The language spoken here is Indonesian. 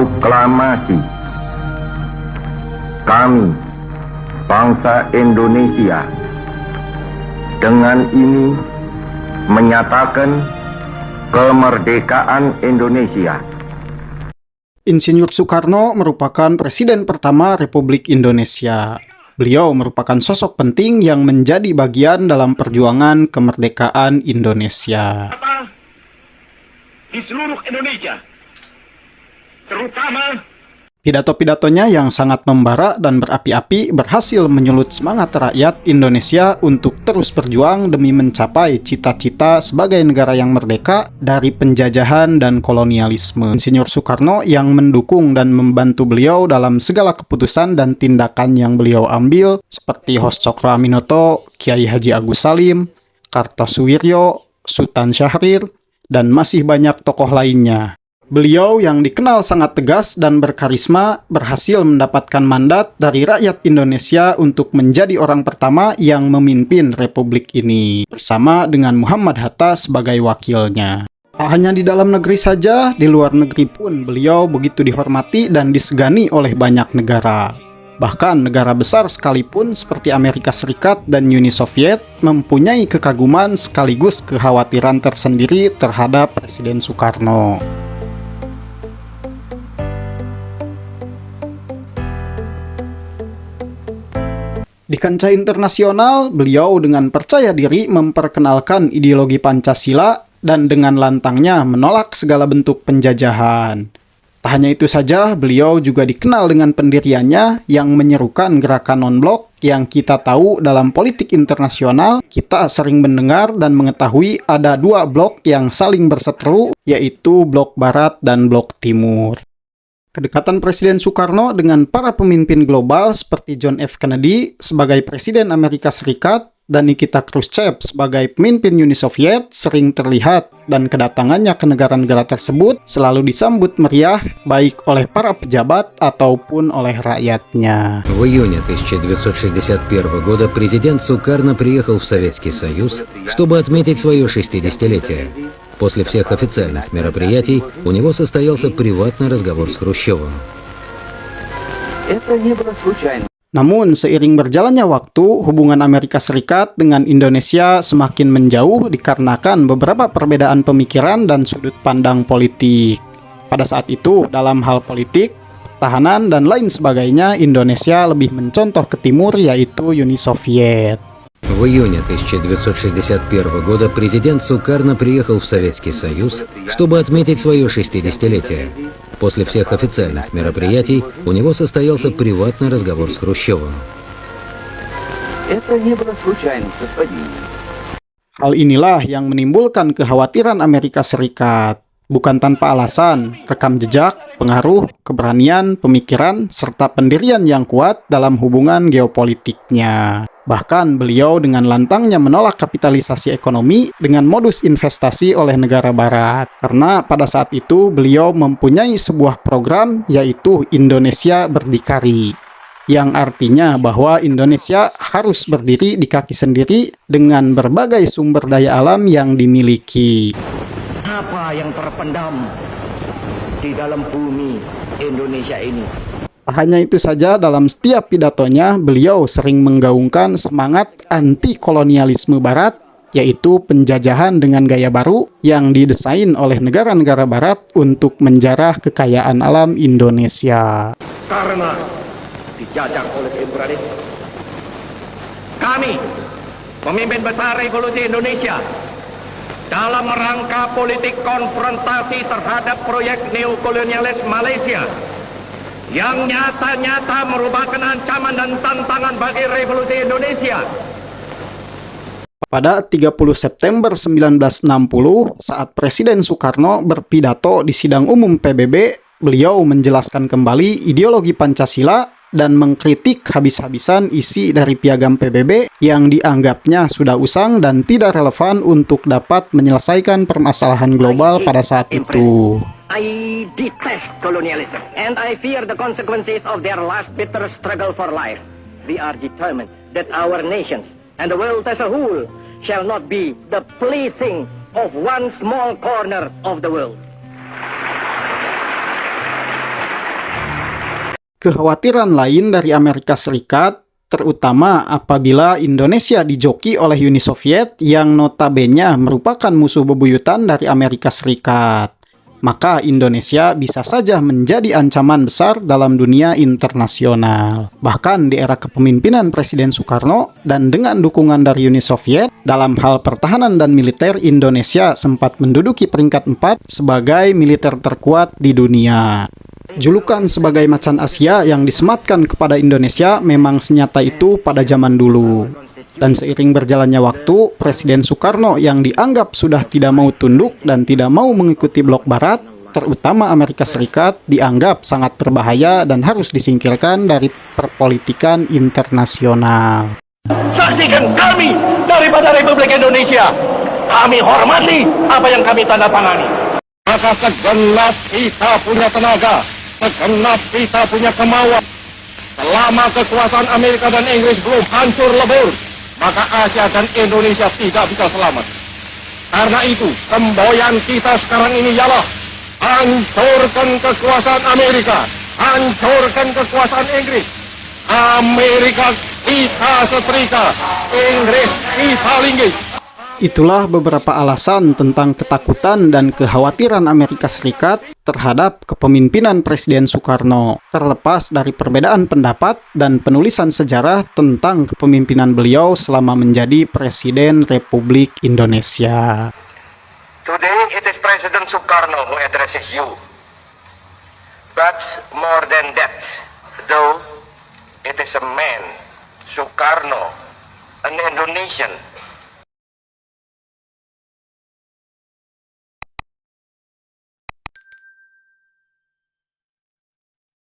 Proklamasi. Kami, bangsa Indonesia, dengan ini menyatakan kemerdekaan Indonesia. Insinyur Soekarno merupakan Presiden pertama Republik Indonesia. Beliau merupakan sosok penting yang menjadi bagian dalam perjuangan kemerdekaan Indonesia. Di seluruh Indonesia, terutama Pidato-pidatonya yang sangat membara dan berapi-api berhasil menyulut semangat rakyat Indonesia untuk terus berjuang demi mencapai cita-cita sebagai negara yang merdeka dari penjajahan dan kolonialisme. Insinyur Soekarno yang mendukung dan membantu beliau dalam segala keputusan dan tindakan yang beliau ambil seperti Hos Cokro Aminoto, Kiai Haji Agus Salim, Kartosuwiryo, Sultan Syahrir, dan masih banyak tokoh lainnya. Beliau yang dikenal sangat tegas dan berkarisma berhasil mendapatkan mandat dari rakyat Indonesia untuk menjadi orang pertama yang memimpin republik ini, bersama dengan Muhammad Hatta sebagai wakilnya. Tak hanya di dalam negeri saja, di luar negeri pun beliau begitu dihormati dan disegani oleh banyak negara. Bahkan negara besar sekalipun seperti Amerika Serikat dan Uni Soviet mempunyai kekaguman sekaligus kekhawatiran tersendiri terhadap Presiden Soekarno. Di kancah internasional, beliau dengan percaya diri memperkenalkan ideologi Pancasila dan dengan lantangnya menolak segala bentuk penjajahan. Tak hanya itu saja, beliau juga dikenal dengan pendiriannya yang menyerukan gerakan non-blok yang kita tahu dalam politik internasional. Kita sering mendengar dan mengetahui ada dua blok yang saling berseteru, yaitu blok Barat dan blok Timur. Kedekatan Presiden Soekarno dengan para pemimpin global seperti John F. Kennedy sebagai Presiden Amerika Serikat dan Nikita Khrushchev sebagai pemimpin Uni Soviet sering terlihat, dan kedatangannya ke negara-negara tersebut selalu disambut meriah baik oleh para pejabat ataupun oleh rakyatnya. В июне 1961 года президент Сукарно приехал в Советский Союз, чтобы отметить свое 60-летие. После всех официальных мероприятий у него состоялся приватный разговор с Хрущевым. Namun, seiring berjalannya waktu, hubungan Amerika Serikat dengan Indonesia semakin menjauh dikarenakan beberapa perbedaan pemikiran dan sudut pandang politik. Pada saat itu, dalam hal politik, pertahanan, dan lain sebagainya, Indonesia lebih mencontoh ke timur, yaitu Uni Soviet. В июне 1961 года президент Сукарно приехал в Советский Союз, чтобы отметить свое 60-летие. После всех официальных мероприятий у него состоялся приватный разговор с Хрущевым. Hal inilah yang menimbulkan kekhawatiran Amerika Serikat. Bukan tanpa alasan, rekam jejak, pengaruh, keberanian, pemikiran, serta pendirian yang kuat dalam hubungan geopolitiknya. Bahkan beliau dengan lantangnya menolak kapitalisasi ekonomi dengan modus investasi oleh negara barat. Karena pada saat itu beliau mempunyai sebuah program, yaitu Indonesia Berdikari, yang artinya bahwa Indonesia harus berdiri di kaki sendiri dengan berbagai sumber daya alam yang dimiliki. apa yang terpendam di dalam bumi Indonesia ini. Tak hanya itu saja, dalam setiap pidatonya beliau sering menggaungkan semangat anti-kolonialisme barat, yaitu penjajahan dengan gaya baru yang didesain oleh negara-negara barat untuk menjarah kekayaan alam Indonesia. Karena dijajah oleh imperialis, kami, pemimpin besar revolusi Indonesia, dalam rangka politik konfrontasi terhadap proyek neokolonialis Malaysia yang nyata-nyata merupakan ancaman dan tantangan bagi revolusi Indonesia. Pada 30 September 1960, saat Presiden Soekarno berpidato di sidang umum PBB, beliau menjelaskan kembali ideologi Pancasila dan mengkritik habis-habisan isi dari piagam PBB yang dianggapnya sudah usang dan tidak relevan untuk dapat menyelesaikan permasalahan global pada saat itu. I detest colonialism, and I fear the consequences of their last bitter struggle for life. We are determined that our nations and the world as a whole shall not be the plaything of one small corner of the world. Kekhawatiran lain dari Amerika Serikat, terutama apabila Indonesia dijoki oleh Uni Soviet yang notabene merupakan musuh bebuyutan dari Amerika Serikat. Maka Indonesia bisa saja menjadi ancaman besar dalam dunia internasional. Bahkan di era kepemimpinan Presiden Soekarno dan dengan dukungan dari Uni Soviet, dalam hal pertahanan dan militer Indonesia sempat menduduki peringkat 4 sebagai militer terkuat di dunia. Julukan sebagai macan Asia yang disematkan kepada Indonesia memang senyata itu pada zaman dulu. Dan seiring berjalannya waktu, Presiden Soekarno yang dianggap sudah tidak mau tunduk dan tidak mau mengikuti blok barat, terutama Amerika Serikat, dianggap sangat berbahaya dan harus disingkirkan dari perpolitikan internasional. Saksikan kami daripada Republik Indonesia. Kami hormati apa yang kami tanda tangani. Maka segenap kita punya tenaga, segenap kita punya kemauan. Selama kekuasaan Amerika dan Inggris belum hancur lebur, maka Asia dan Indonesia tidak bisa selamat. Karena itu, semboyan kita sekarang ini ialah hancurkan kekuasaan Amerika, hancurkan kekuasaan Inggris. Amerika kita setrika, Inggris kita linggis. Itulah beberapa alasan tentang ketakutan dan kekhawatiran Amerika Serikat terhadap kepemimpinan Presiden Soekarno, terlepas dari perbedaan pendapat dan penulisan sejarah tentang kepemimpinan beliau selama menjadi Presiden Republik Indonesia. Today it is President Sukarno who addresses you. But more than that, though, it is a man, Sukarno, an Indonesian,